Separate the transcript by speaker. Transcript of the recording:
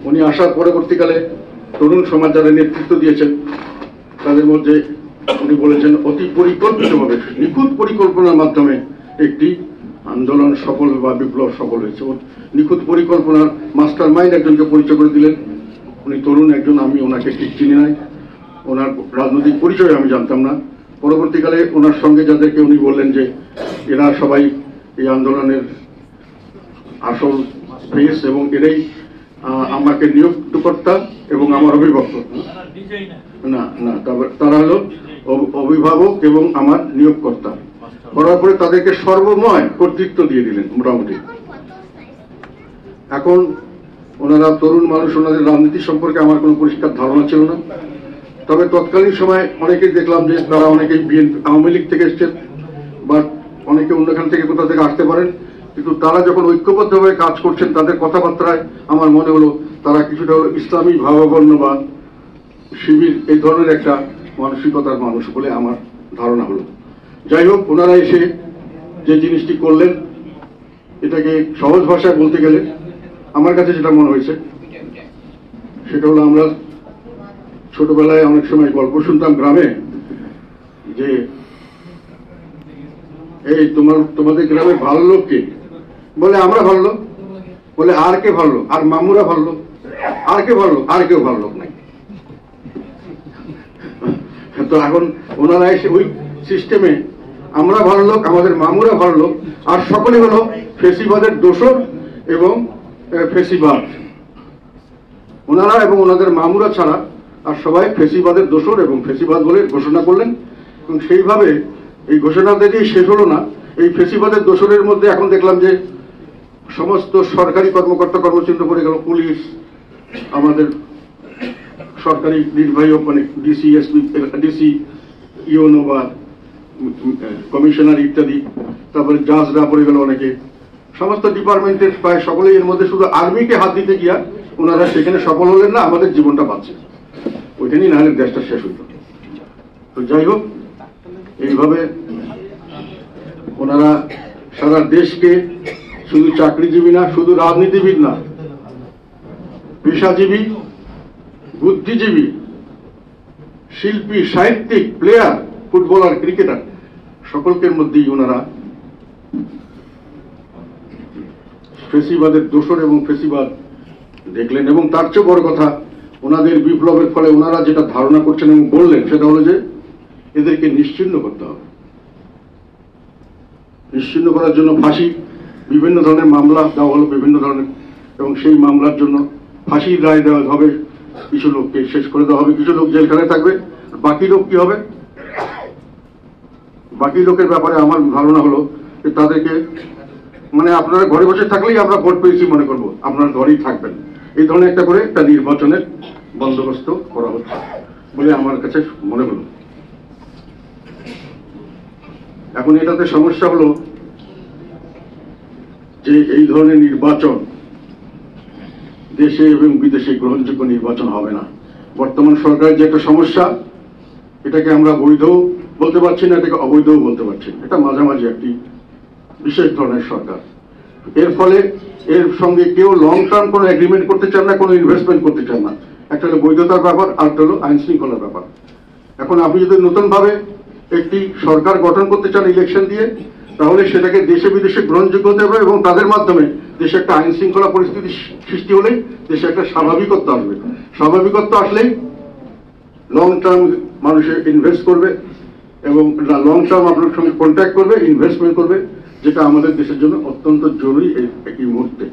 Speaker 1: উনি আসার পরবর্তীকালে তরুণ সমাজ যারা নেতৃত্ব দিয়েছেন তাদের মধ্যে উনি বলেছেন অতি পরিকল্পিতভাবে নিখুঁত পরিকল্পনার মাধ্যমে একটি আন্দোলন সফল বা বিপ্লব সফল হয়েছে। নিখুঁত পরিকল্পনার মাস্টার মাইন্ড একজনকে পরিচয় করে দিলেন। উনি তরুণ একজন, আমি ওনাকে ঠিক চিনি নাই, ওনার রাজনৈতিক পরিচয় আমি জানতাম না। পরবর্তীকালে ওনার সঙ্গে যাদেরকে উনি বললেন যে এরা সবাই এই আন্দোলনের আসল ফেস এবং এরাই আমাকে নিয়োগকর্তা এবং আমার অভিভাবক না না তারা হলো অভিভাবক এবং আমার নিয়োগকর্তা। করার পরে তাদেরকে সর্বময় কর্তৃত্ব দিয়ে দিলেন মোটামুটি। এখন ওনারা তরুণ মানুষ, ওনাদের রাজনীতি সম্পর্কে আমার কোনো পরিষ্কার ধারণা ছিল না। তবে তৎকালীন সময় অনেকেই দেখলাম যে তারা অনেকেই বিএনপি আওয়ামী লীগ থেকে এসছেন বা অনেকে অন্যখান থেকে কোথা থেকে আসতে পারেন, কিন্তু তারা যখন ঐক্যবদ্ধভাবে কাজ করছেন তাদের কথাবার্তায় আমার মনে হলো তারা কিছুটা হলো ইসলামী ভাবাপন্ন বা শিবির এই ধরনের একটা মানসিকতার মানুষ বলে আমার ধারণা হলো। যাই হোক, ওনারা এসে যে জিনিসটি করলেন এটাকে সহজ ভাষায় বলতে গেলে আমার কাছে যেটা মনে হয়েছে সেটা হলো, আমরা ছোটবেলায় অনেক সময় গল্প শুনতাম গ্রামে যে এই তোমাদের গ্রামে ভালো লোক কে? বলে আমরা ভালো লোক। বলে আর কে ভালো? আর মামুরা ভালো লোক। আর কে ভালো? আর কেউ ভালো লোক নাই। তো এখন ওনারা এসে ওই সিস্টেমে আমরা ভালো লোক, আমাদের মামুরা ভালো লোক, আর সকলে হলো ফেসিবাদের দোসর এবং ফেসিবাদ। ওনারা এবং ওনাদের মামুরা ছাড়া আর সবাই ফেসিবাদের দোসর এবং ফেসিবাদ বলে ঘোষণা করলেন। এবং সেইভাবে এই ঘোষণা দিয়েই শেষ হলো না। এই ফেসিবাদের দোসরের মধ্যে এখন দেখলাম যে সমস্ত সরকারি কর্মকর্তা কর্মচিহ্ন পড়ে গেল। পুলিশ, আমাদের সরকারি নির্বাহী মানে ডিসি, এসপি, ডিসি, ইউনো বা কমিশনার ইত্যাদি, তারপরে জাজরা পড়ে গেল অনেকে। সমস্ত ডিপার্টমেন্টের প্রায় সকলেই এর মধ্যে, শুধু আর্মিকে হাত দিতে গিয়া ওনারা সেখানে সফল হলেন না, আমাদের জীবনটা বাঁচছে ওইখানেই, না হলে দেশটা শেষ হইত। তো যাই হোক, এইভাবে ওনারা সারা দেশকে শুধু চাকরিজীবী না, শুধু রাজনীতিবিদ না, পেশাজীবী, বুদ্ধিজীবী, শিল্পী, সাহিত্যিক, প্লেয়ার, ফুটবলার, ক্রিকেটার সকলকের মধ্যেই ওনারা ফেসিবাদের দোসর এবং ফেসিবাদ দেখলেন। এবং তার চেয়ে বড় কথা, ওনাদের বিপ্লবের ফলে ওনারা যেটা ধারণা করছেন এবং বললেন সেটা হলো যে এদেরকে নিশ্চিহ্ন করতে হবে। নিশ্চিহ্ন করার জন্য ফাঁসি, বিভিন্ন ধরনের মামলা দেওয়া হলো বিভিন্ন ধরনের, এবং সেই মামলার জন্য ফাঁসির রায় দেওয়া হবে। কিছু লোককে শেষ করে দেওয়া হবে, কিছু লোক জেলখানায় থাকবে, বাকি লোক কি হবে? বাকি লোকের ব্যাপারে আমার ধারণা হলো যে তাদেরকে মানে আপনারা ঘরে বসে থাকলেই আমরা ভোট পেয়েছি মনে করবো, আপনারা ঘরেই থাকবেন, এই ধরনের একটা করে একটা নির্বাচনের বন্দোবস্ত করা হচ্ছে বলে আমার কাছে মনে হলো। এখন এটাতে সমস্যা হলো যে এই ধরনের নির্বাচন দেশে এবং বিদেশে গ্রহণযোগ্য নির্বাচন হবে না। বর্তমান সরকারের যে একটা সমস্যা, এটাকে আমরা বৈধও বলতে পারছি না, এটাকে অবৈধও বলতে পারছি না। এটা মাঝামাঝি একটি বিশেষ ধরনের সরকার। এর ফলে এর সঙ্গে কেউ লং টার্ম কোনো এগ্রিমেন্ট করতে চান না, কোনো ইনভেস্টমেন্ট করতে চান না। একটা হলো বৈধতার ব্যাপার, আর একটা হলো আইন শৃঙ্খলার ব্যাপার। এখন আপনি যদি নতুনভাবে একটি সরকার গঠন করতে চান ইলেকশন দিয়ে, তাহলে সেটাকে দেশে বিদেশে গ্রহণযোগ্য হতে হবে এবং তাদের মাধ্যমে দেশে একটা আইন শৃঙ্খলা পরিস্থিতি সৃষ্টি হলেই দেশে একটা স্বাভাবিকত্ব আসবে। স্বাভাবিকত্ব আসলেই লং টার্ম মানুষে ইনভেস্ট করবে এবং লং টার্ম আপনার সঙ্গে কন্ট্যাক্ট করবে, ইনভেস্টমেন্ট করবে, যেটা আমাদের দেশের জন্য অত্যন্ত জরুরি এই মুহূর্তে।